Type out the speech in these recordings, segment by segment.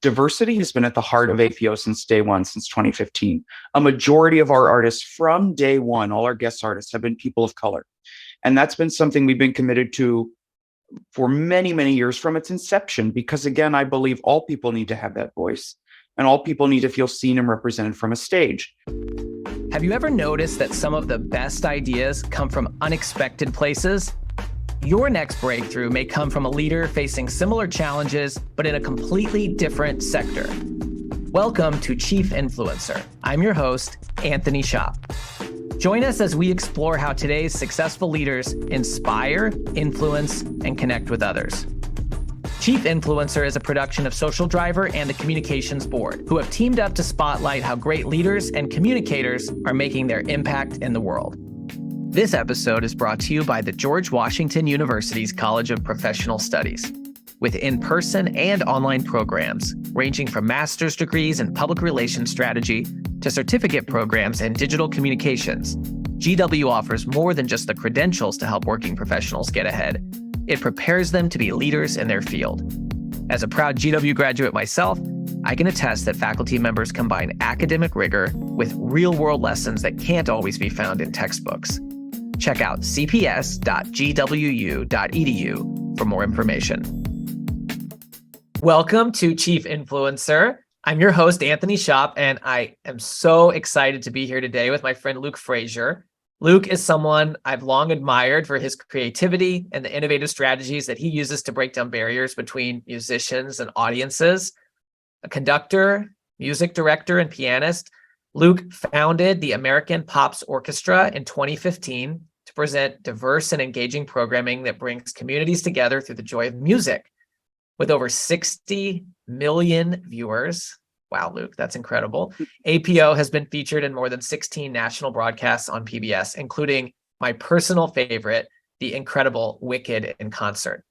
diversity has been at the heart of APO since day one, since 2015. A majority of our artists from day one, all our guest artists have been people of color. And that's been something we've been committed to for many, many years from its inception, because again, I believe all people need to have that voice and all people need to feel seen and represented from a stage. Have you ever noticed that some of the best ideas come from unexpected places? Your next breakthrough may come from a leader facing similar challenges, but in a completely different sector. Welcome to Chief Influencer. I'm your host, Anthony Shop. Join us as we explore how today's successful leaders inspire, influence, and connect with others. Chief Influencer is a production of Social Driver and the Communications Board, who have teamed up to spotlight how great leaders and communicators are making their impact in the world. This episode is brought to you by the George Washington University's College of Professional Studies. With in-person and online programs, ranging from master's degrees in public relations strategy to certificate programs in digital communications, GW offers more than just the credentials to help working professionals get ahead. It prepares them to be leaders in their field. As a proud GW graduate myself, I can attest that faculty members combine academic rigor with real-world lessons that can't always be found in textbooks. Check out cps.gwu.edu for more information. Welcome to Chief Influencer. I'm your host, Anthony Shop, and I am so excited to be here today with my friend Luke Frazier. Luke is someone I've long admired for his creativity and the innovative strategies that he uses to break down barriers between musicians and audiences. A conductor, music director, and pianist, Luke founded the American Pops Orchestra in 2015 to present diverse and engaging programming that brings communities together through the joy of music. With over 60 million viewers, wow, Luke, that's incredible. APO has been featured in more than 16 national broadcasts on PBS, including my personal favorite, the incredible Wicked in Concert.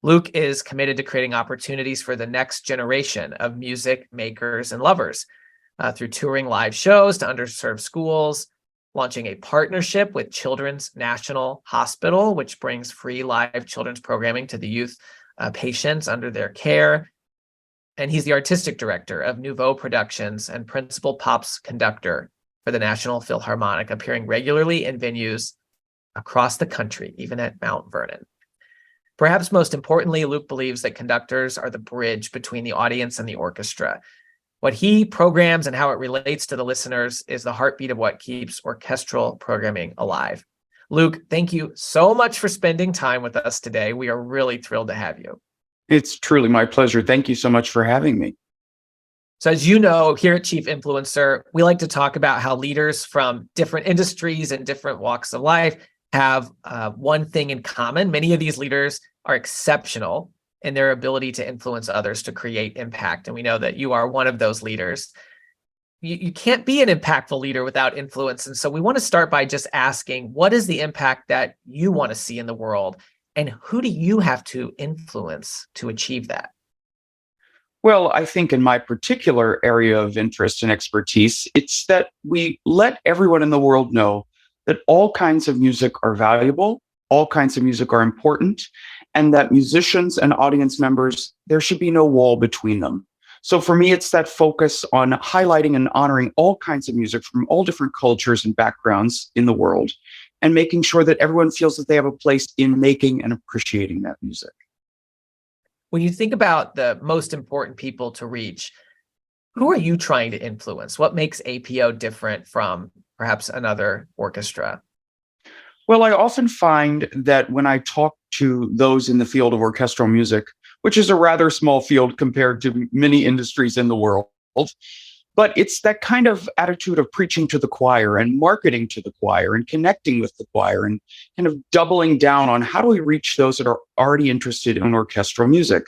Luke is committed to creating opportunities for the next generation of music makers and lovers. Through touring live shows to underserved schools, launching a partnership with Children's National Hospital, which brings free live children's programming to the youth patients under their care. And he's the artistic director of Nouveau Productions and principal Pops conductor for the National Philharmonic, appearing regularly in venues across the country, even at Mount Vernon. Perhaps most importantly, Luke believes that conductors are the bridge between the audience and the orchestra. What he programs and how it relates to the listeners is the heartbeat of what keeps orchestral programming alive. Luke, thank you so much for spending time with us today. We are really thrilled to have you. It's truly my pleasure. Thank you so much for having me. So as you know, here at Chief Influencer, we like to talk about how leaders from different industries and different walks of life have one thing in common. Many of these leaders are exceptional in their ability to influence others to create impact. And we know that you are one of those leaders. You can't be an impactful leader without influence. And so we want to start by just asking, what is the impact that you want to see in the world? And who do you have to influence to achieve that? Well, I think in my particular area of interest and expertise, it's that we let everyone in the world know that all kinds of music are valuable, all kinds of music are important, and that musicians and audience members, there should be no wall between them. So for me, it's that focus on highlighting and honoring all kinds of music from all different cultures and backgrounds in the world, and making sure that everyone feels that they have a place in making and appreciating that music. When you think about the most important people to reach, who are you trying to influence? What makes APO different from perhaps another orchestra? Well, I often find that when I talk to those in the field of orchestral music, which is a rather small field compared to many industries in the world, but it's that kind of attitude of preaching to the choir and marketing to the choir and connecting with the choir and kind of doubling down on how do we reach those that are already interested in orchestral music.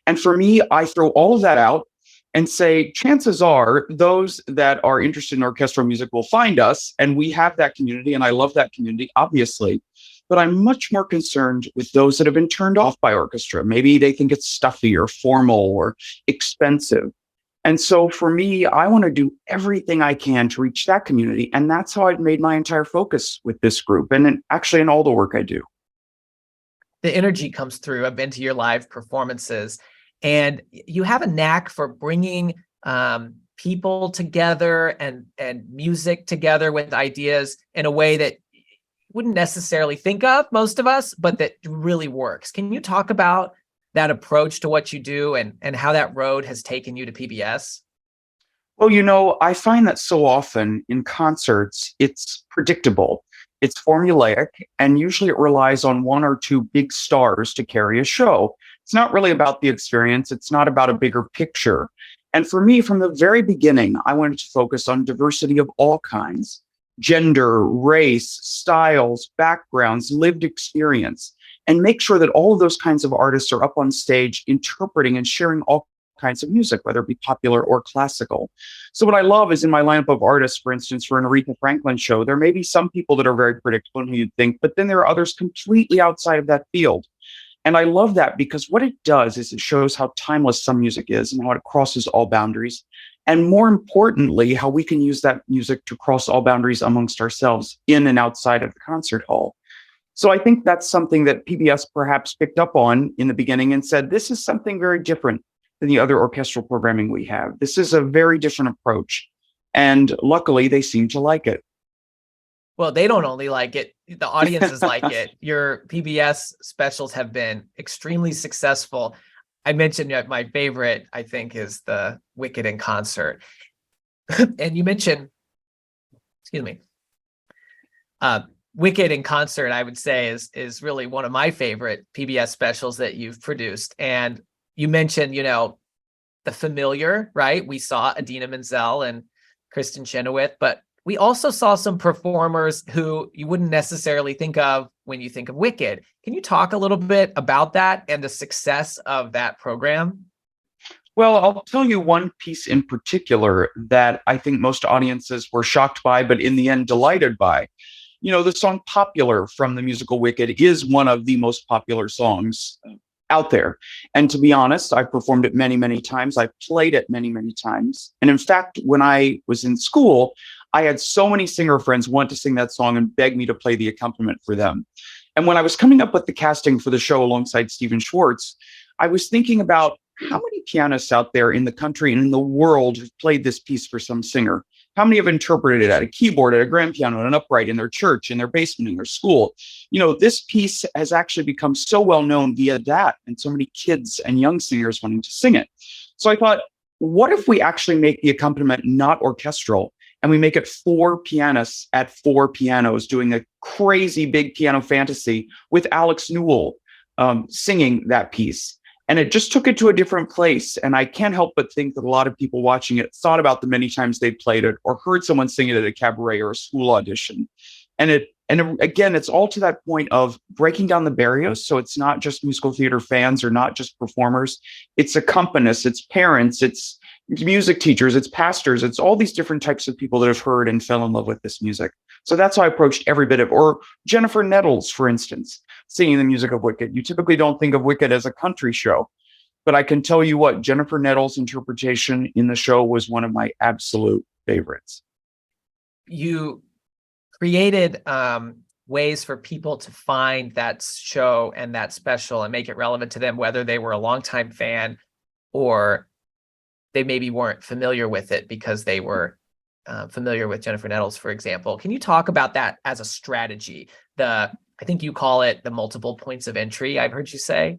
And for me, I throw all of that out and say, chances are those that are interested in orchestral music will find us, and we have that community, and I love that community, obviously. But I'm much more concerned with those that have been turned off by orchestra. Maybe they think it's stuffy or formal or expensive. And so for me, I want to do everything I can to reach that community. And that's how I've made my entire focus with this group, and actually in all the work I do. The energy comes through. I've been to your live performances, And you have a knack for bringing people together and music together with ideas in a way that you wouldn't necessarily think of, most of us, but that really works. Can you talk about that approach to what you do and how that road has taken you to PBS? Well, I find that so often in concerts, it's predictable, it's formulaic, and usually it relies on one or two big stars to carry a show. It's not really about the experience, it's not about a bigger picture. And for me, from the very beginning, I wanted to focus on diversity of all kinds: gender, race, styles, backgrounds, lived experience, and make sure that all of those kinds of artists are up on stage interpreting and sharing all kinds of music, whether it be popular or classical. So what I love is in my lineup of artists, for instance, for an Aretha Franklin show, there may be some people that are very predictable and who you'd think, but then there are others completely outside of that field. And I love that because what it does is it shows how timeless some music is and how it crosses all boundaries. And more importantly, how we can use that music to cross all boundaries amongst ourselves in and outside of the concert hall. So I think that's something that PBS perhaps picked up on in the beginning and said, this is something very different than the other orchestral programming we have. This is a very different approach. And luckily, they seem to like it. Well, they don't only like it, the audiences like it. Your PBS specials have been extremely successful. I mentioned my favorite, I think, is the Wicked in concert. And you mentioned, excuse me, Wicked in concert, I would say is really one of my favorite PBS specials that you've produced. And you mentioned, the familiar, right? We saw Idina Menzel and Kristen Chenoweth, but we also saw some performers who you wouldn't necessarily think of when you think of Wicked. Can you talk a little bit about that and the success of that program? Well, I'll tell you one piece in particular that I think most audiences were shocked by, but in the end delighted by. The song Popular from the musical Wicked is one of the most popular songs out there. And to be honest, I've performed it many, many times. I've played it many, many times. And in fact, when I was in school, I had so many singer friends want to sing that song and beg me to play the accompaniment for them. And when I was coming up with the casting for the show alongside Stephen Schwartz, I was thinking about how many pianists out there in the country and in the world have played this piece for some singer. How many have interpreted it at a keyboard, at a grand piano, at an upright, in their church, in their basement, in their school? This piece has actually become so well known via that, and so many kids and young singers wanting to sing it. So I thought, what if we actually make the accompaniment not orchestral, and we make it four pianists at four pianos doing a crazy big piano fantasy with Alex Newell singing that piece? And it just took it to a different place. And I can't help but think that a lot of people watching it thought about the many times they played it or heard someone sing it at a cabaret or a school audition. Again, it's all to that point of breaking down the barriers. So it's not just musical theater fans or not just performers. It's accompanists, it's parents, it's music teachers, it's pastors, it's all these different types of people that have heard and fell in love with this music. So that's how I approached every bit of, or Jennifer Nettles, for instance, singing the music of Wicked. You typically don't think of Wicked as a country show, but I can tell you what, Jennifer Nettles' interpretation in the show was one of my absolute favorites. You created ways for people to find that show and that special and make it relevant to them, whether they were a longtime fan or they maybe weren't familiar with it because they were familiar with Jennifer Nettles, for example. Can you talk about that as a strategy? I think you call it the multiple points of entry, I've heard you say.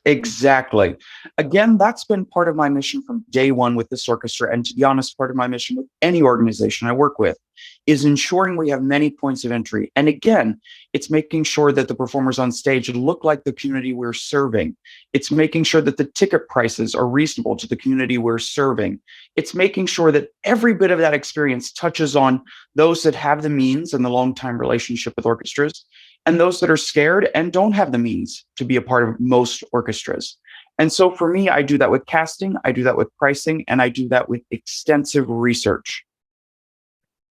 Exactly. Again, that's been part of my mission from day one with this orchestra. And to be honest, part of my mission with any organization I work with is ensuring we have many points of entry. And again, it's making sure that the performers on stage look like the community we're serving. It's making sure that the ticket prices are reasonable to the community we're serving. It's making sure that every bit of that experience touches on those that have the means and the long-time relationship with orchestras, and those that are scared and don't have the means to be a part of most orchestras. And so for me, I do that with casting, I do that with pricing, and I do that with extensive research.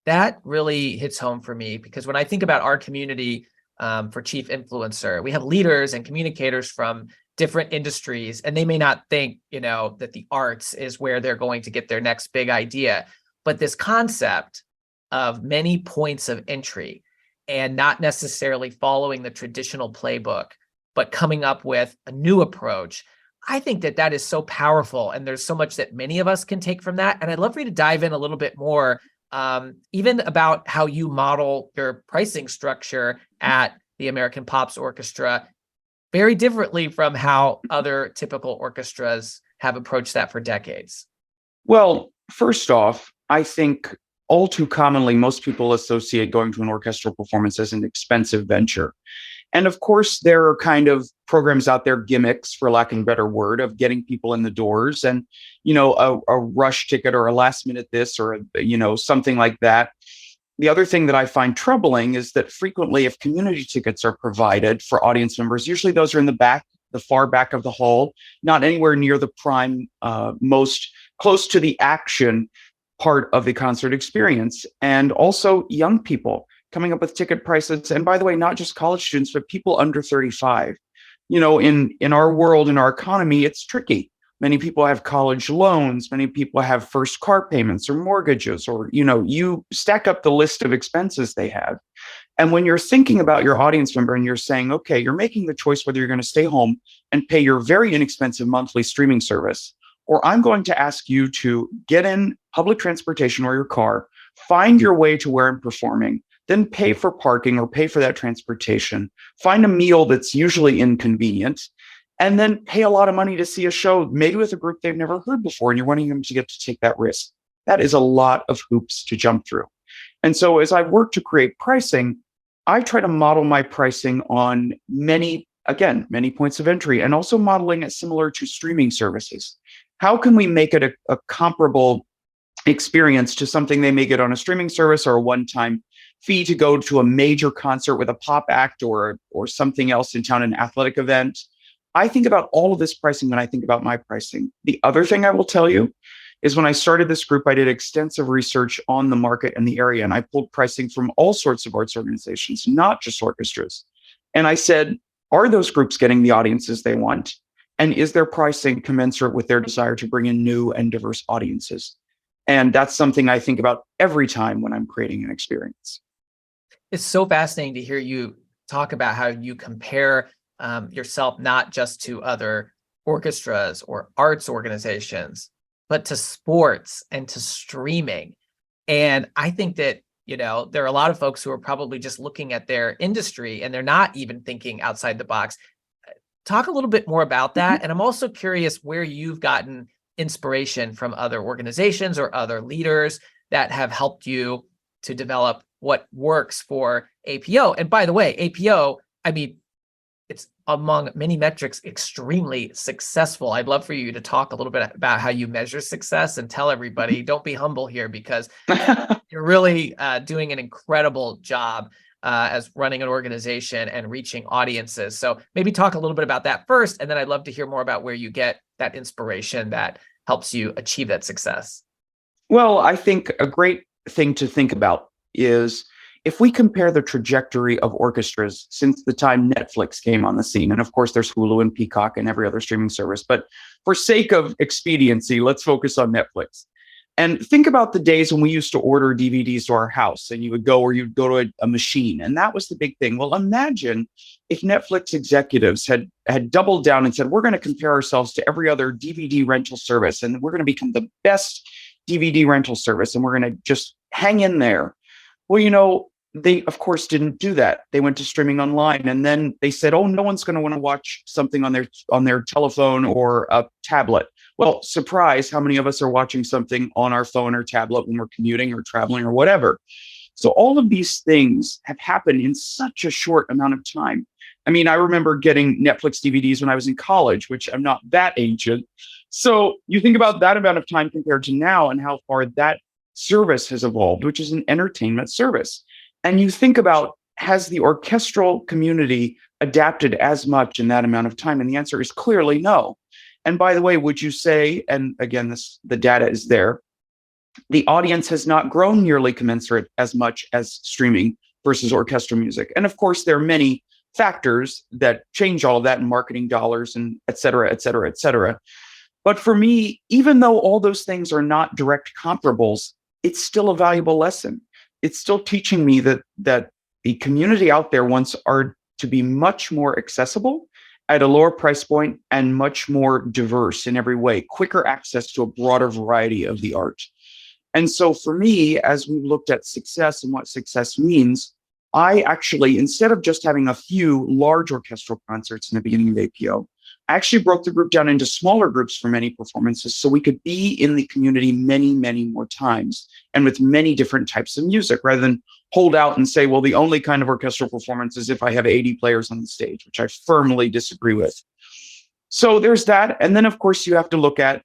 That really hits home for me because when I think about our community for Chief Influencer, we have leaders and communicators from different industries, and they may not think, that the arts is where they're going to get their next big idea. But this concept of many points of entry and not necessarily following the traditional playbook, but coming up with a new approach, I think that that is so powerful, and there's so much that many of us can take from that. And I'd love for you to dive in a little bit more, even about how you model your pricing structure at the American Pops Orchestra, very differently from how other typical orchestras have approached that for decades. Well, first off, I think all too commonly, most people associate going to an orchestral performance as an expensive venture. And of course, there are kind of programs out there, gimmicks, for lack of a better word, of getting people in the doors and, a rush ticket or a last minute this or, something like that. The other thing that I find troubling is that frequently, if community tickets are provided for audience members, usually those are in the back, the far back of the hall, not anywhere near the prime, most close to the action part of the concert experience. And also young people coming up with ticket prices. And by the way, not just college students, but people under 35. In our world, in our economy, it's tricky. Many people have college loans. Many people have first car payments or mortgages, or, you stack up the list of expenses they have. And when you're thinking about your audience member and you're saying, okay, you're making the choice whether you're going to stay home and pay your very inexpensive monthly streaming service, or I'm going to ask you to get in public transportation or your car, find your way to where I'm performing, then pay for parking or pay for that transportation, find a meal that's usually inconvenient, and then pay a lot of money to see a show, maybe with a group they've never heard before, and you're wanting them to get to take that risk. That is a lot of hoops to jump through. And so as I work to create pricing, I try to model my pricing on many points of entry, and also modeling it similar to streaming services. How can we make it a comparable experience to something they may get on a streaming service, or a one-time fee to go to a major concert with a pop act or something else in town, an athletic event? I think about all of this pricing when I think about my pricing. The other thing I will tell you is, when I started this group, I did extensive research on the market and the area, and I pulled pricing from all sorts of arts organizations, not just orchestras. And I said, are those groups getting the audiences they want? And is their pricing commensurate with their desire to bring in new and diverse audiences? And that's something I think about every time when I'm creating an experience. It's so fascinating to hear you talk about how you compare yourself not just to other orchestras or arts organizations, but to sports and to streaming. And I think that, there are a lot of folks who are probably just looking at their industry and they're not even thinking outside the box. Talk a little bit more about that. And I'm also curious where you've gotten inspiration from other organizations or other leaders that have helped you to develop what works for APO. And by the way, APO, it's among many metrics extremely successful. I'd love for you to talk a little bit about how you measure success, and tell everybody, don't be humble here, because you're really doing an incredible job as running an organization and reaching audiences. So maybe talk a little bit about that first, and then I'd love to hear more about where you get that inspiration that helps you achieve that success. Well, I think a great thing to think about is, if we compare the trajectory of orchestras since the time Netflix came on the scene, and of course there's Hulu and Peacock and every other streaming service, but for sake of expediency, let's focus on Netflix. And think about the days when we used to order DVDs to our house, and you'd go to a machine, and that was the big thing. Well, imagine if Netflix executives had doubled down and said, we're going to compare ourselves to every other DVD rental service, and we're going to become the best DVD rental service, and we're going to just hang in there. Well, they, of course, didn't do that. They went to streaming online, and then they said, oh, no one's going to want to watch something on their telephone or a tablet. Well, surprise, how many of us are watching something on our phone or tablet when we're commuting or traveling or whatever? So all of these things have happened in such a short amount of time. I remember getting Netflix DVDs when I was in college, which I'm not that ancient. So you think about that amount of time compared to now, and how far that service has evolved, which is an entertainment service. And you think about, has the orchestral community adapted as much in that amount of time? And the answer is clearly no. And by the way, would you say, and again, the data is there, the audience has not grown nearly commensurate as much as streaming versus orchestral music. And of course, there are many factors that change all of that, and marketing dollars and et cetera, et cetera, et cetera. But for me, even though all those things are not direct comparables, it's still a valuable lesson. It's still teaching me that the community out there wants art to be much more accessible at a lower price point and much more diverse in every way, quicker access to a broader variety of the art. And so for me, as we looked at success and what success means, I actually, instead of just having a few large orchestral concerts in the beginning of APO, I actually broke the group down into smaller groups for many performances so we could be in the community many, many more times and with many different types of music rather than hold out and say, well, the only kind of orchestral performance is if I have 80 players on the stage, which I firmly disagree with. So there's that. And then, of course, you have to look at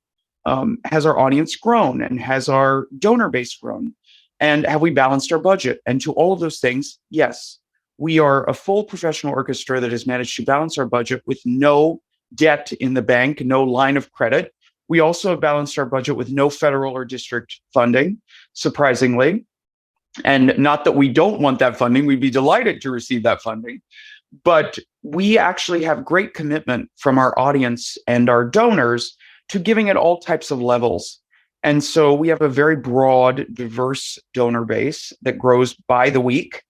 has our audience grown and has our donor base grown? And have we balanced our budget? And to all of those things, yes, we are a full professional orchestra that has managed to balance our budget with no debt in the bank, no line of credit. We also have balanced our budget with no federal or district funding, surprisingly. And not that we don't want that funding, we'd be delighted to receive that funding. But we actually have great commitment from our audience and our donors to giving at all types of levels. And so we have a very broad, diverse donor base that grows by the week.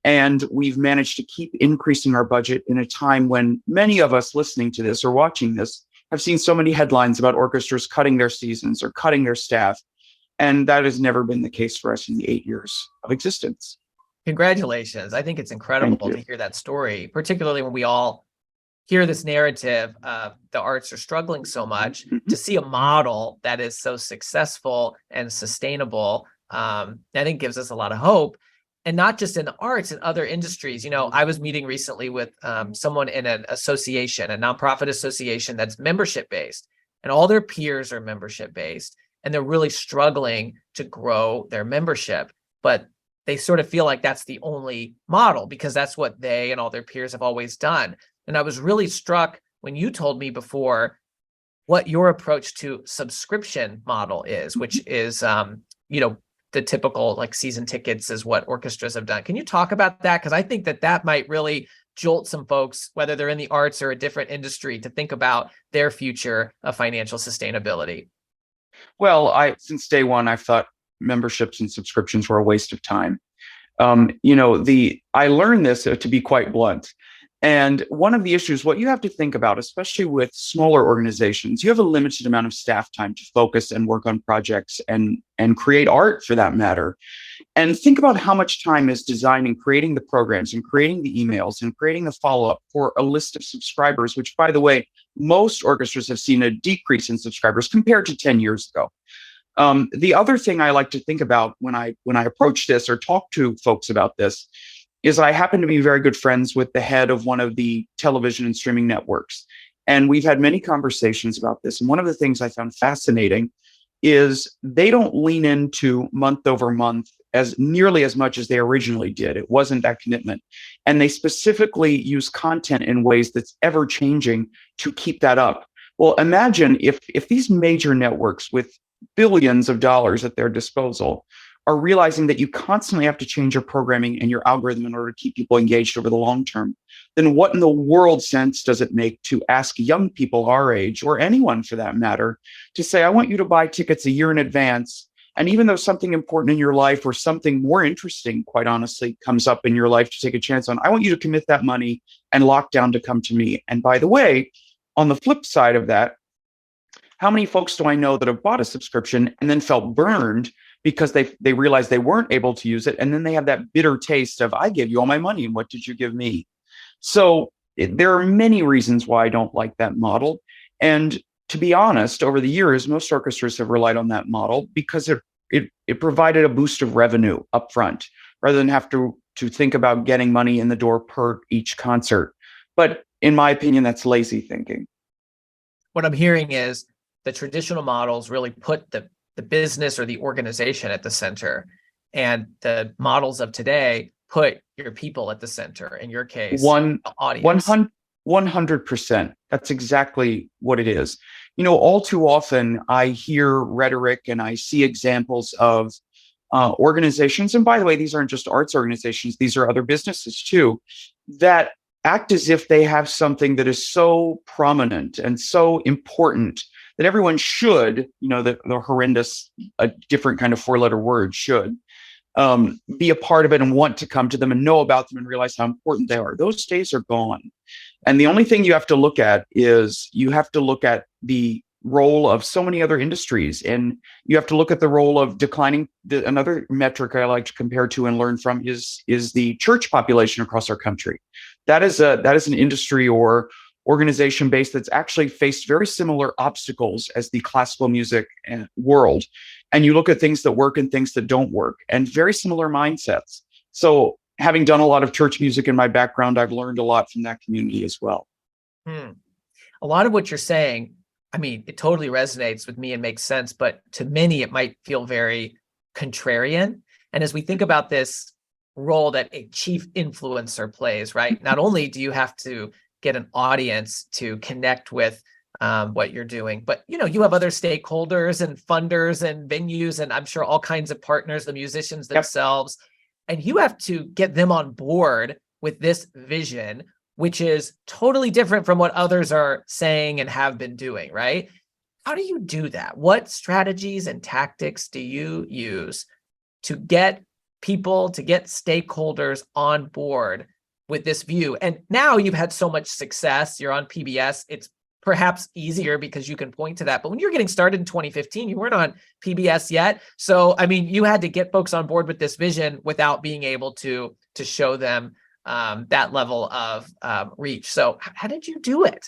And we've managed to keep increasing our budget in a time when many of us listening to this or watching this have seen so many headlines about orchestras cutting their seasons or cutting their staff. And that has never been the case for us in the 8 years of existence. Congratulations. I think it's incredible to hear that story, particularly when we all hear this narrative of the arts are struggling so much. To see a model that is so successful and sustainable, I think gives us a lot of hope. And not just in the arts, in other industries. I was meeting recently with someone in an association, a nonprofit association that's membership based, and all their peers are membership based, and they're really struggling to grow their membership. But they sort of feel like that's the only model because that's what they and all their peers have always done. And I was really struck when you told me before what your approach to subscription model is, which is, the typical like season tickets is what orchestras have done. Can you talk about that? Because I think that might really jolt some folks, whether they're in the arts or a different industry, to think about their future of financial sustainability. Well, since day one, I've thought memberships and subscriptions were a waste of time. I learned this to be quite blunt. And one of the issues, what you have to think about, especially with smaller organizations, you have a limited amount of staff time to focus and work on projects and create art for that matter. And think about how much time is designing, creating the programs and creating the emails and creating the follow-up for a list of subscribers, which, by the way, most orchestras have seen a decrease in subscribers compared to 10 years ago. The other thing I like to think about when I approach this or talk to folks about this is I happen to be very good friends with the head of one of the television and streaming networks. And we've had many conversations about this. And one of the things I found fascinating is they don't lean into month over month as nearly as much as they originally did. It wasn't that commitment. And they specifically use content in ways that's ever changing to keep that up. Well, imagine if these major networks with billions of dollars at their disposal are realizing that you constantly have to change your programming and your algorithm in order to keep people engaged over the long term, then what in the world sense does it make to ask young people our age, or anyone for that matter, to say, I want you to buy tickets a year in advance. And even though something important in your life or something more interesting, quite honestly, comes up in your life to take a chance on, I want you to commit that money and lock down to come to me. And by the way, on the flip side of that, how many folks do I know that have bought a subscription and then felt burned because they realized they weren't able to use it, and then they have that bitter taste of, I gave you all my money and what did you give me? So there are many reasons why I don't like that model. And to be honest, over the years, most orchestras have relied on that model because it provided a boost of revenue up front rather than have to think about getting money in the door per each concert. But in my opinion, that's lazy thinking. What I'm hearing is the traditional models really put the business or the organization at the center, and the models of today put your people at the center. In your case, the audience. 100%. That's exactly what it is. All too often I hear rhetoric and I see examples of organizations, and by the way, these aren't just arts organizations, these are other businesses too, that act as if they have something that is so prominent and so important that everyone should, the horrendous, a different kind of four-letter word, should be a part of it and want to come to them and know about them and realize how important they are. Those days are gone. And the only thing you have to look at is you have to look at the role of so many other industries, and you have to look at the role of declining. Another metric I like to compare to and learn from is the church population across our country. That is an industry or organization base that's actually faced very similar obstacles as the classical music world. And you look at things that work and things that don't work, and very similar mindsets. So having done a lot of church music in my background, I've learned a lot from that community as well. Hmm. A lot of what you're saying, I mean, it totally resonates with me and makes sense, but to many, it might feel very contrarian. And as we think about this role that a chief influencer plays, right? Not only do you have to get an audience to connect with what you're doing, but you have other stakeholders and funders and venues, and I'm sure all kinds of partners, the musicians Yep. themselves, and you have to get them on board with this vision, which is totally different from what others are saying and have been doing, right? How do you do that? What strategies and tactics do you use to get people, to get stakeholders on board with this view? And now you've had so much success, you're on PBS, it's perhaps easier because you can point to that. But when you're getting started in 2015, you weren't on PBS yet. So, I mean, you had to get folks on board with this vision without being able to show them that level of reach. So how did you do it?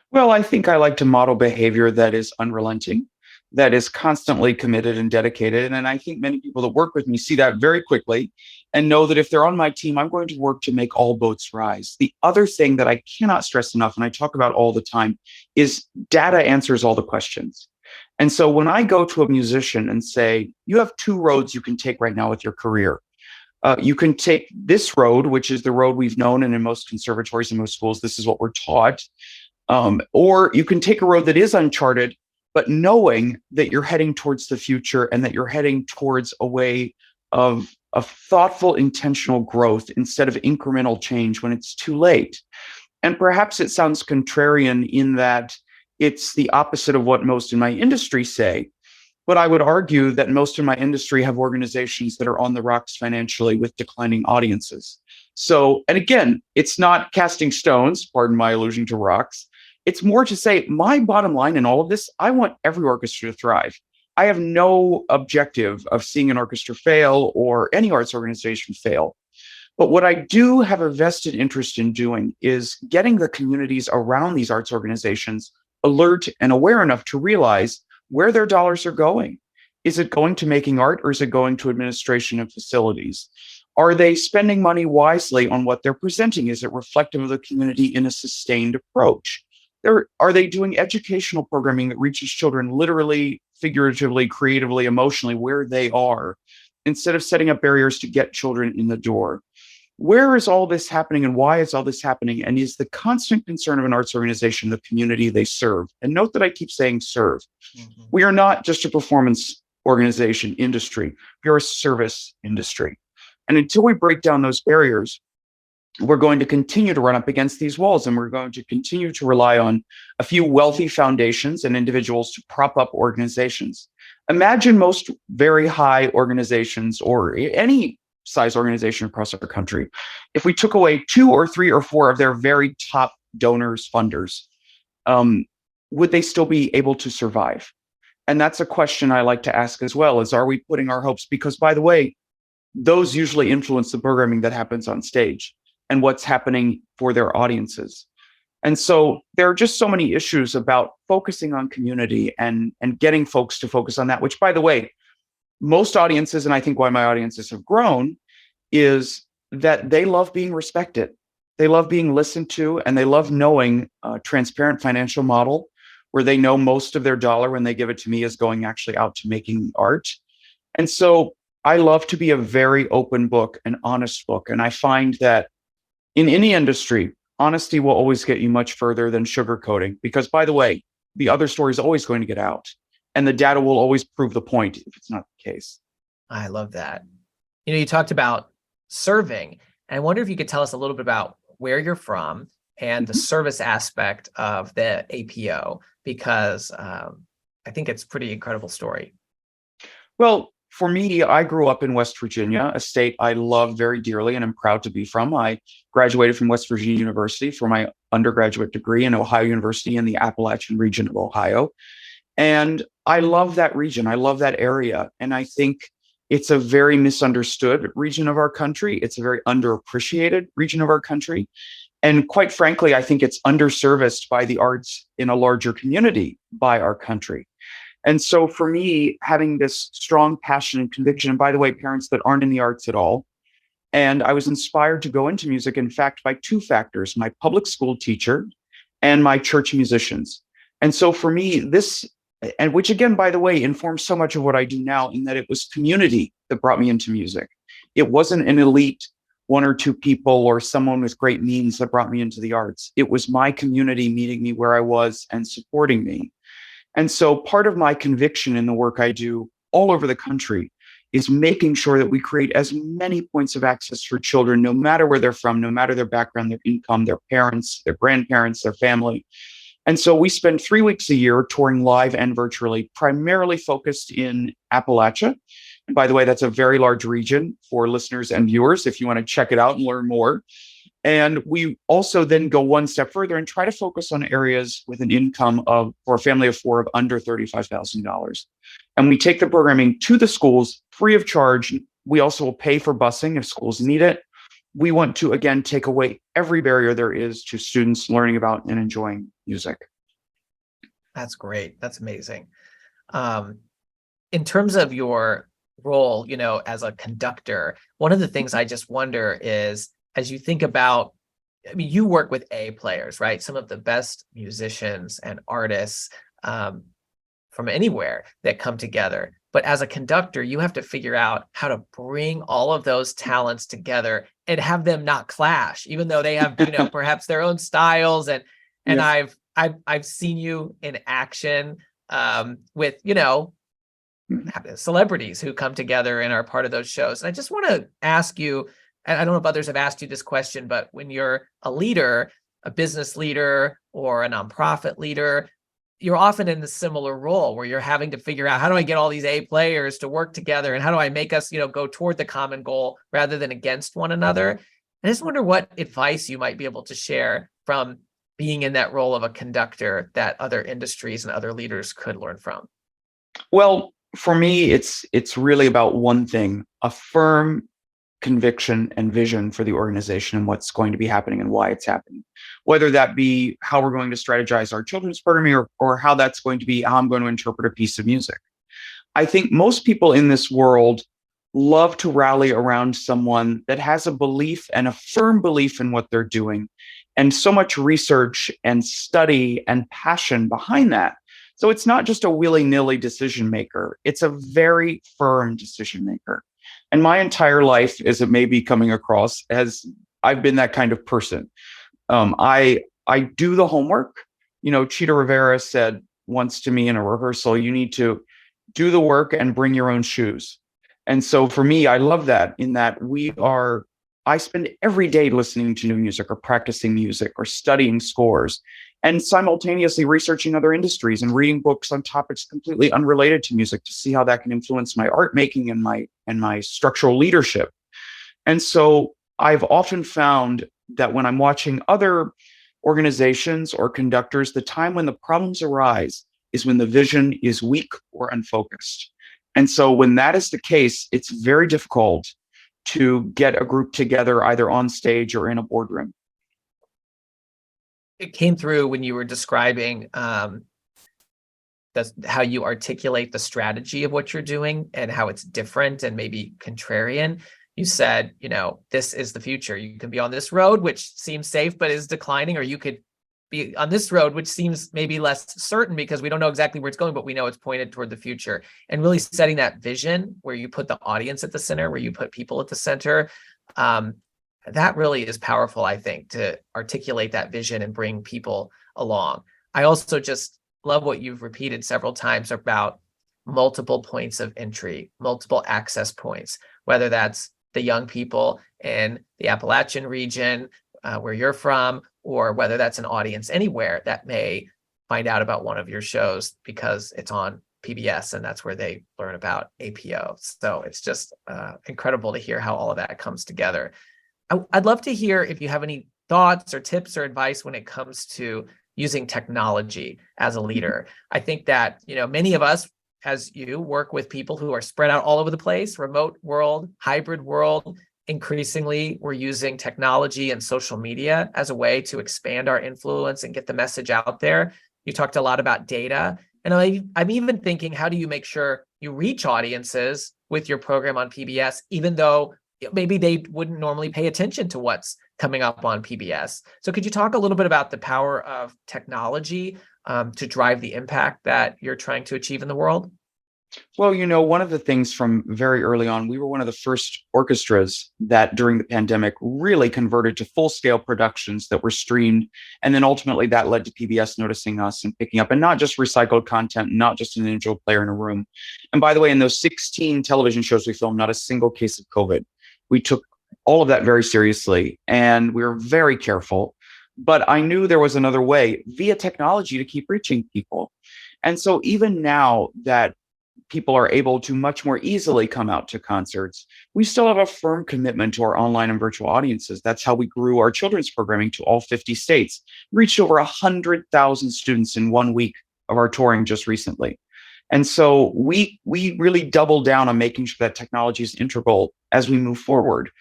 Well, I think I like to model behavior that is unrelenting, that is constantly committed and dedicated. And I think many people that work with me see that very quickly and know that if they're on my team, I'm going to work to make all boats rise. The other thing that I cannot stress enough, and I talk about all the time, is data answers all the questions. And so when I go to a musician and say, you have two roads you can take right now with your career. You can take this road, which is the road we've known, and in most conservatories and most schools, this is what we're taught. Or you can take a road that is uncharted, but knowing that you're heading towards the future and that you're heading towards a way of thoughtful, intentional growth instead of incremental change when it's too late. And perhaps it sounds contrarian in that it's the opposite of what most in my industry say. But I would argue that most in my industry have organizations that are on the rocks financially with declining audiences. So, and again, it's not casting stones, pardon my allusion to rocks. It's more to say, my bottom line in all of this, I want every orchestra to thrive. I have no objective of seeing an orchestra fail or any arts organization fail. But what I do have a vested interest in doing is getting the communities around these arts organizations alert and aware enough to realize where their dollars are going. Is it going to making art, or is it going to administration of facilities? Are they spending money wisely on what they're presenting? Is it reflective of the community in a sustained approach? Are they doing educational programming that reaches children literally, figuratively, creatively, emotionally, where they are, instead of setting up barriers to get children in the door? Where is all this happening, and why is all this happening? And is the constant concern of an arts organization the community they serve? And note that I keep saying serve. Mhm. We are not just a performance organization industry. We are a service industry. And until we break down those barriers, we're going to continue to run up against these walls, and we're going to continue to rely on a few wealthy foundations and individuals to prop up organizations. Imagine most very high organizations, or any size organization across our country, if we took away 2 or 3 or 4 of their very top donors, funders, would they still be able to survive? And that's a question I like to ask as well, is, are we putting our hopes? Because, by the way, those usually influence the programming that happens on stage and what's happening for their audiences. And so there are just so many issues about focusing on community and getting folks to focus on that, which, by the way, most audiences, and I think why my audiences have grown, is that they love being respected. They love being listened to, and they love knowing a transparent financial model where they know most of their dollar when they give it to me is going actually out to making art. And so I love to be a very open book, an honest book. And I find that in any industry, honesty will always get you much further than sugarcoating, because, by the way, the other story is always going to get out, and the data will always prove the point if it's not the case. I love that. You talked about serving, and I wonder if you could tell us a little bit about where you're from and the service aspect of the APO, because I think it's a pretty incredible story. Well, for me, I grew up in West Virginia, a state I love very dearly and am proud to be from. I graduated from West Virginia University for my undergraduate degree in Ohio University in the Appalachian region of Ohio. And I love that region. I love that area. And I think it's a very misunderstood region of our country. It's a very underappreciated region of our country. And quite frankly, I think it's underserviced by the arts in a larger community by our country. And so for me, having this strong passion and conviction, and by the way, parents that aren't in the arts at all, and I was inspired to go into music, in fact, by two factors: my public school teacher and my church musicians. And so for me, this, and which again, by the way, informs so much of what I do now, in that it was community that brought me into music. It wasn't an elite one or two people or someone with great means that brought me into the arts. It was my community meeting me where I was and supporting me. And so part of my conviction in the work I do all over the country is making sure that we create as many points of access for children, no matter where they're from, no matter their background, their income, their parents, their grandparents, their family. And so we spend 3 weeks a year touring live and virtually, primarily focused in Appalachia. And by the way, that's a very large region for listeners and viewers if you want to check it out and learn more. And we also then go one step further and try to focus on areas with an income of, for a family of four, of under $35,000. And we take the programming to the schools free of charge. We also will pay for busing if schools need it. We want to, again, take away every barrier there is to students learning about and enjoying music. That's great. That's amazing. In terms of your role, as a conductor, one of the things I just wonder is, as you think about, you work with A players, right? Some of the best musicians and artists from anywhere that come together. But as a conductor, you have to figure out how to bring all of those talents together and have them not clash, even though they have, perhaps their own styles. And yes. I've seen you in action with, celebrities who come together and are part of those shows. And I just want to ask you, and I don't know if others have asked you this question, but when you're a leader, a business leader or a nonprofit leader, you're often in the similar role where you're having to figure out, how do I get all these A players to work together, and how do I make us, go toward the common goal rather than against one another? I just wonder what advice you might be able to share from being in that role of a conductor that other industries and other leaders could learn from. Well, for me, it's really about one thing: a firm conviction and vision for the organization and what's going to be happening and why it's happening. Whether that be how we're going to strategize our children's programming, or how that's going to be how I'm going to interpret a piece of music. I think most people in this world love to rally around someone that has a belief and a firm belief in what they're doing, and so much research and study and passion behind that. So it's not just a willy-nilly decision maker, it's a very firm decision maker. And my entire life, as it may be coming across, as I've been that kind of person. I do the homework. Chita Rivera said once to me in a rehearsal, you need to do the work and bring your own shoes. And so for me, I love that, in that I spend every day listening to new music or practicing music or studying scores, and simultaneously researching other industries and reading books on topics completely unrelated to music to see how that can influence my art making and my structural leadership. And so I've often found that when I'm watching other organizations or conductors, the time when the problems arise is when the vision is weak or unfocused. And so when that is the case, it's very difficult to get a group together either on stage or in a boardroom. It came through when you were describing how you articulate the strategy of what you're doing and how it's different and maybe contrarian. You said, this is the future. You can be on this road, which seems safe but is declining, or you could be on this road, which seems maybe less certain because we don't know exactly where it's going, but we know it's pointed toward the future. And really setting that vision where you put the audience at the center, where you put people at the center, that really is powerful, I think, to articulate that vision and bring people along. I also just love what you've repeated several times about multiple points of entry, multiple access points, whether that's the young people in the Appalachian region where you're from, or whether that's an audience anywhere that may find out about one of your shows because it's on PBS, and that's where they learn about APO. So it's just incredible to hear how all of that comes together. I'd love to hear if you have any thoughts or tips or advice when it comes to using technology as a leader. I think that, many of us, as you, work with people who are spread out all over the place, remote world, hybrid world. Increasingly, we're using technology and social media as a way to expand our influence and get the message out there. You talked a lot about data. And I'm even thinking, how do you make sure you reach audiences with your program on PBS, even though maybe they wouldn't normally pay attention to what's coming up on PBS? So could you talk a little bit about the power of technology to drive the impact that you're trying to achieve in the world? Well, one of the things from very early on, we were one of the first orchestras that during the pandemic really converted to full scale productions that were streamed. And then ultimately that led to PBS noticing us and picking up, and not just recycled content, not just an individual player in a room. And by the way, in those 16 television shows we filmed, not a single case of COVID. We took all of that very seriously and we were very careful. But I knew there was another way via technology to keep reaching people. And so even now that people are able to much more easily come out to concerts, we still have a firm commitment to our online and virtual audiences. That's how we grew our children's programming to all 50 states, reached over 100,000 students in 1 week of our touring just recently. And so we really double down on making sure that technology is integral as we move forward.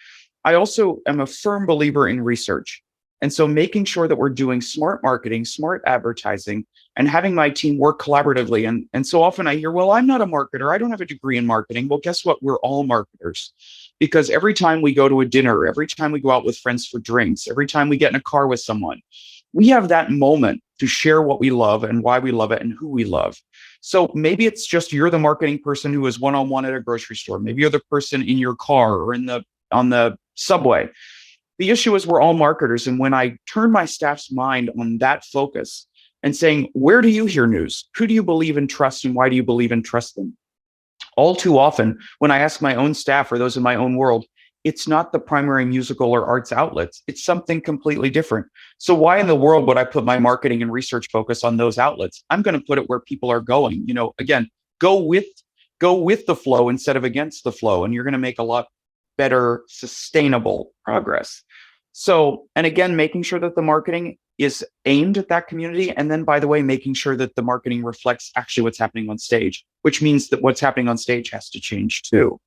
I also am a firm believer in research. And so making sure that we're doing smart marketing, smart advertising, and having my team work collaboratively. And so often I hear, well, I'm not a marketer. I don't have a degree in marketing. Well, guess what? We're all marketers. Because every time we go to a dinner, every time we go out with friends for drinks, every time we get in a car with someone, we have that moment to share what we love and why we love it and who we love. So maybe it's just you're the marketing person who is one-on-one at a grocery store. Maybe you're the person in your car or on the subway. The issue is we're all marketers. And when I turn my staff's mind on that focus and saying, where do you hear news? Who do you believe and trust? And why do you believe and trust them? All too often, when I ask my own staff or those in my own world, it's not the primary musical or arts outlets. It's something completely different. So why in the world would I put my marketing and research focus on those outlets? I'm going to put it where people are going. Again, go with the flow instead of against the flow. And you're going to make a lot better, sustainable progress. So, and again, making sure that the marketing is aimed at that community. And then, by the way, making sure that the marketing reflects actually what's happening on stage, which means that what's happening on stage has to change too.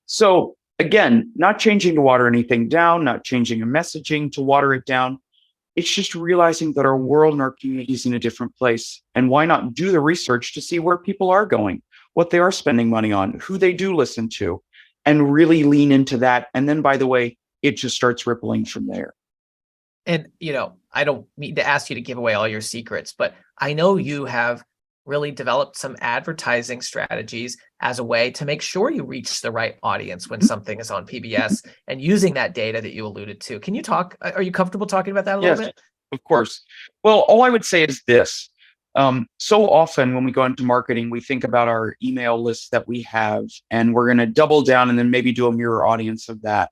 So again, not changing to water anything down, not changing a messaging to water it down. It's just realizing that our world and our community is in a different place. And why not do the research to see where people are going, what they are spending money on, who they do listen to, and really lean into that. And then, by the way, it just starts rippling from there. And, I don't need to ask you to give away all your secrets, but I know you have really developed some advertising strategies as a way to make sure you reach the right audience when something is on PBS and using that data that you alluded to. Can you are you comfortable talking about that a little bit? Of course. Well, all I would say is this. So often when we go into marketing, we think about our email list that we have, and we're going to double down and then maybe do a mirror audience of that.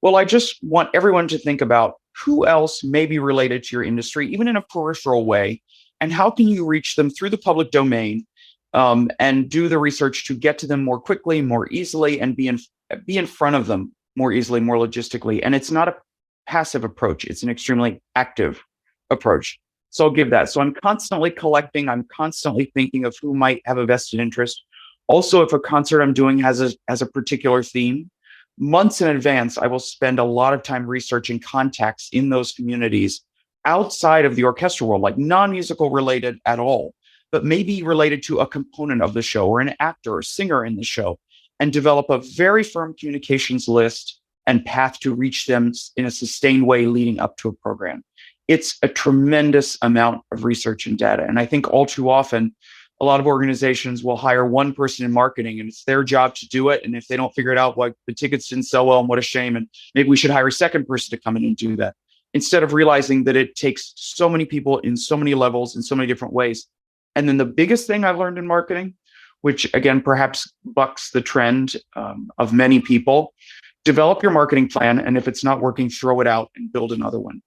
Well, I just want everyone to think about who else may be related to your industry, even in a peripheral way, and how can you reach them through the public domain and do the research to get to them more quickly, more easily, and be in front of them more easily, more logistically. And it's not a passive approach. It's an extremely active approach. So I'll give that. So I'm constantly collecting. I'm constantly thinking of who might have a vested interest. Also, if a concert I'm doing has a particular theme, months in advance, I will spend a lot of time researching contacts in those communities outside of the orchestral world, like non-musical related at all, but maybe related to a component of the show or an actor or singer in the show, and develop a very firm communications list and path to reach them in a sustained way leading up to a program. It's a tremendous amount of research and data. And I think all too often, a lot of organizations will hire one person in marketing and it's their job to do it. And if they don't figure it out, like the tickets didn't sell well and what a shame. And maybe we should hire a second person to come in and do that, instead of realizing that it takes so many people in so many levels in so many different ways. And then the biggest thing I've learned in marketing, which again, perhaps bucks the trend of many people, develop your marketing plan. And if it's not working, throw it out and build another one.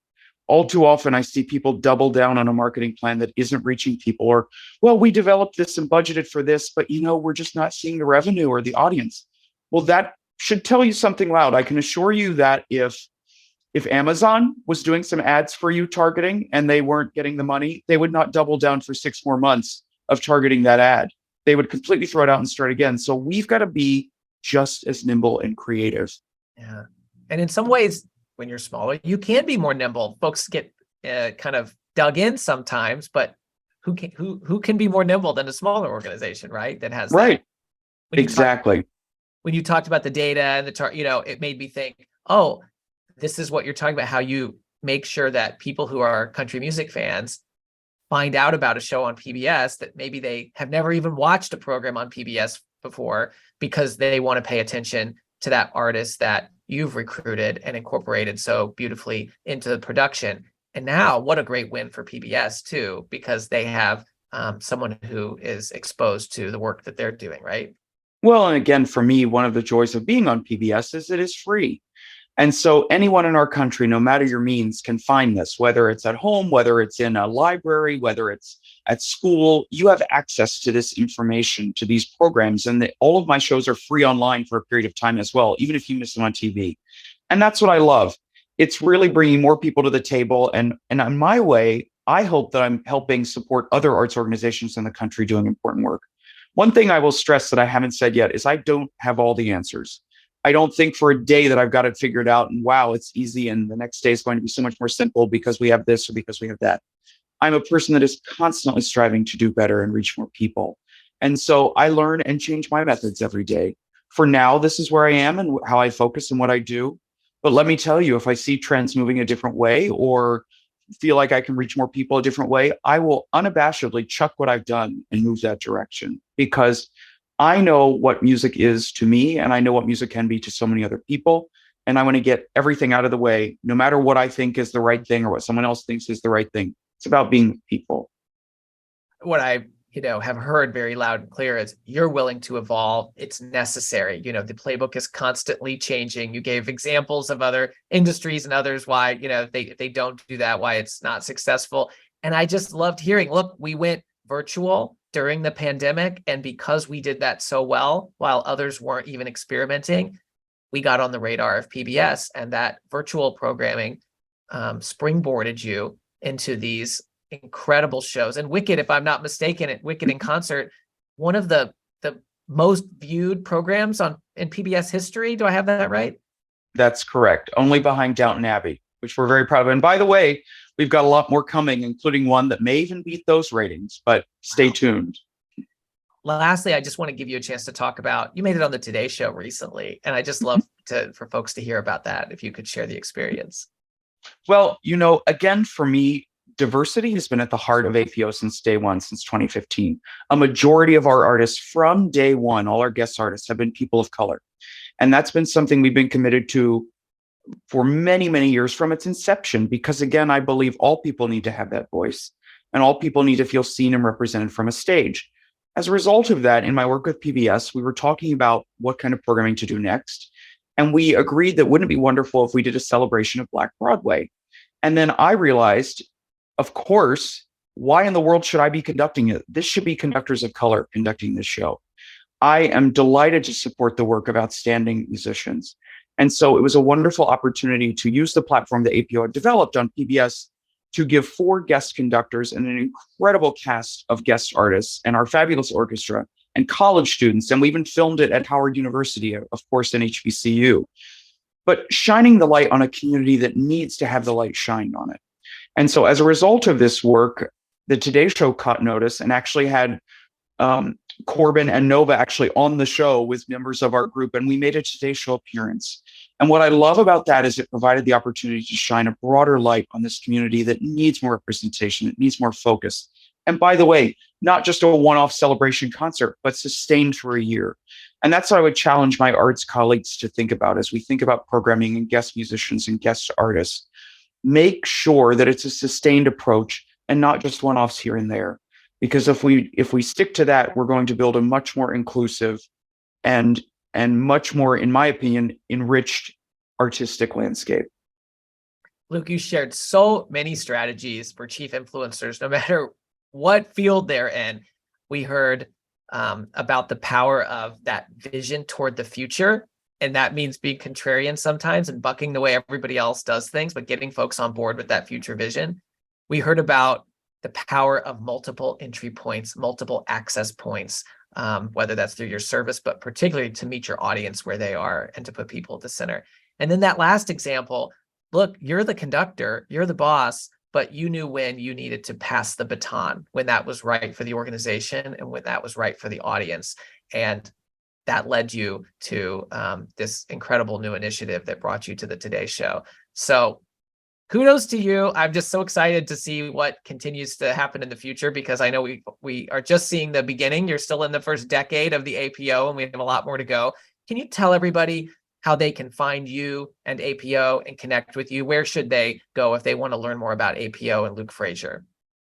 All too often, I see people double down on a marketing plan that isn't reaching people, or, well, we developed this and budgeted for this, but we're just not seeing the revenue or the audience. Well, that should tell you something loud. I can assure you that if Amazon was doing some ads for you targeting and they weren't getting the money, they would not double down for 6 more months of targeting that ad. They would completely throw it out and start again. So we've got to be just as nimble and creative. Yeah. And in some ways, when you're smaller, you can be more nimble. Folks get kind of dug in sometimes, but who can be more nimble than a smaller organization, right? That has right. That. Exactly. When you talked about the data and it made me think, oh, this is what you're talking about, how you make sure that people who are country music fans find out about a show on PBS that maybe they have never even watched a program on PBS before because they want to pay attention to that artist that you've recruited and incorporated so beautifully into the production. And now what a great win for PBS too, because they have someone who is exposed to the work that they're doing, right? Well, and again, for me, one of the joys of being on PBS is it is free. And so anyone in our country, no matter your means, can find this, whether it's at home, whether it's in a library, whether it's at school. You have access to this information, to these programs. And all of my shows are free online for a period of time as well, even if you miss them on TV. And that's what I love. It's really bringing more people to the table. And on my way, I hope that I'm helping support other arts organizations in the country doing important work. One thing I will stress that I haven't said yet is I don't have all the answers. I don't think for a day that I've got it figured out and wow, it's easy. And the next day is going to be so much more simple because we have this or because we have that. I'm a person that is constantly striving to do better and reach more people. And so I learn and change my methods every day. For now, this is where I am and how I focus and what I do. But let me tell you, if I see trends moving a different way or feel like I can reach more people a different way, I will unabashedly chuck what I've done and move that direction because I know what music is to me, and I know what music can be to so many other people. And I want to get everything out of the way, no matter what I think is the right thing or what someone else thinks is the right thing. It's about being people. What I have heard very loud and clear is you're willing to evolve. It's necessary. The playbook is constantly changing. You gave examples of other industries and others why they don't do that, why it's not successful. And I just loved hearing, look, we went virtual during the pandemic. And because we did that so well, while others weren't even experimenting, we got on the radar of PBS, and that virtual programming springboarded you into these incredible shows. And Wicked, if I'm not mistaken, at Wicked in Concert, one of the most viewed programs in PBS history. Do I have that right? That's correct. Only behind Downton Abbey, which we're very proud of. And by the way, we've got a lot more coming, including one that may even beat those ratings, but stay tuned. Lastly, I just want to give you a chance to talk about, you made it on the Today Show recently, and I just love for folks to hear about that, if you could share the experience. Well, again, for me, diversity has been at the heart of APO since day one, since 2015. A majority of our artists from day one, all our guest artists have been people of color. And that's been something we've been committed to for many, many years from its inception, because again, I believe all people need to have that voice and all people need to feel seen and represented from a stage. As a result of that, in my work with PBS, we were talking about what kind of programming to do next. And we agreed that wouldn't it be wonderful if we did a celebration of Black Broadway? And then I realized, of course, why in the world should I be conducting it? This should be conductors of color conducting this show. I am delighted to support the work of outstanding musicians. And so it was a wonderful opportunity to use the platform that APO had developed on PBS to give 4 guest conductors and an incredible cast of guest artists and our fabulous orchestra and college students. And we even filmed it at Howard University, of course, and HBCU. But shining the light on a community that needs to have the light shined on it. And so as a result of this work, the Today Show caught notice and actually had Corbin and Nova actually on the show with members of our group, and we made a Today Show appearance. And what I love about that is it provided the opportunity to shine a broader light on this community that needs more representation, it needs more focus. And by the way, not just a one-off celebration concert, but sustained for a year. And that's what I would challenge my arts colleagues to think about as we think about programming and guest musicians and guest artists. Make sure that it's a sustained approach and not just one-offs here and there. Because if we stick to that, we're going to build a much more inclusive and much more, in my opinion, enriched artistic landscape. Luke, you shared so many strategies for chief influencers, no matter what field they're in. We heard about the power of that vision toward the future. And that means being contrarian sometimes and bucking the way everybody else does things, but getting folks on board with that future vision. We heard about the power of multiple entry points, multiple access points, whether that's through your service, but particularly to meet your audience where they are and to put people at the center. And then that last example, look, you're the conductor, you're the boss, but you knew when you needed to pass the baton, when that was right for the organization and when that was right for the audience. And that led you to this incredible new initiative that brought you to the Today Show. So kudos to you. I'm just so excited to see what continues to happen in the future, because I know we are just seeing the beginning. You're still in the first decade of the APO, and we have a lot more to go. Can you tell everybody how they can find you and APO and connect with you? Where should they go if they want to learn more about APO and Luke Frazier?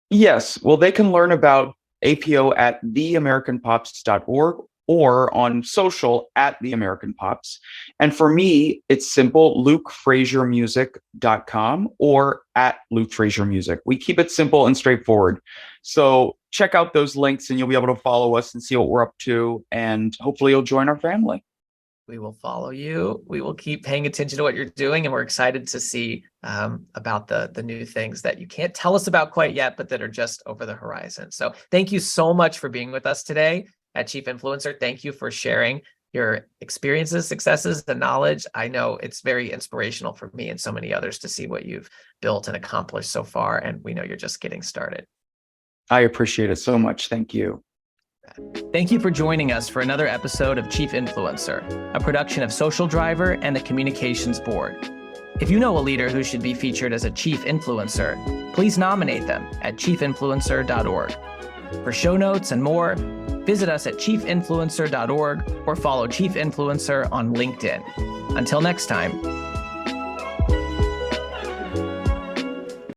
Yes, well, they can learn about APO at theamericanpops.org or on social at The American Pops. And for me, it's simple, lukefraziermusic.com or at Luke Frazier Music. We keep it simple and straightforward. So check out those links and you'll be able to follow us and see what we're up to. And hopefully you'll join our family. We will follow you. We will keep paying attention to what you're doing. And we're excited to see about the new things that you can't tell us about quite yet, but that are just over the horizon. So thank you so much for being with us today at Chief Influencer. Thank you for sharing your experiences, successes, the knowledge. I know it's very inspirational for me and so many others to see what you've built and accomplished so far. And we know you're just getting started. I appreciate it so much. Thank you. Thank you for joining us for another episode of Chief Influencer, a production of Social Driver and the Communications Board. If you know a leader who should be featured as a Chief Influencer, please nominate them at chiefinfluencer.org. For show notes and more, visit us at chiefinfluencer.org or follow Chief Influencer on LinkedIn. Until next time.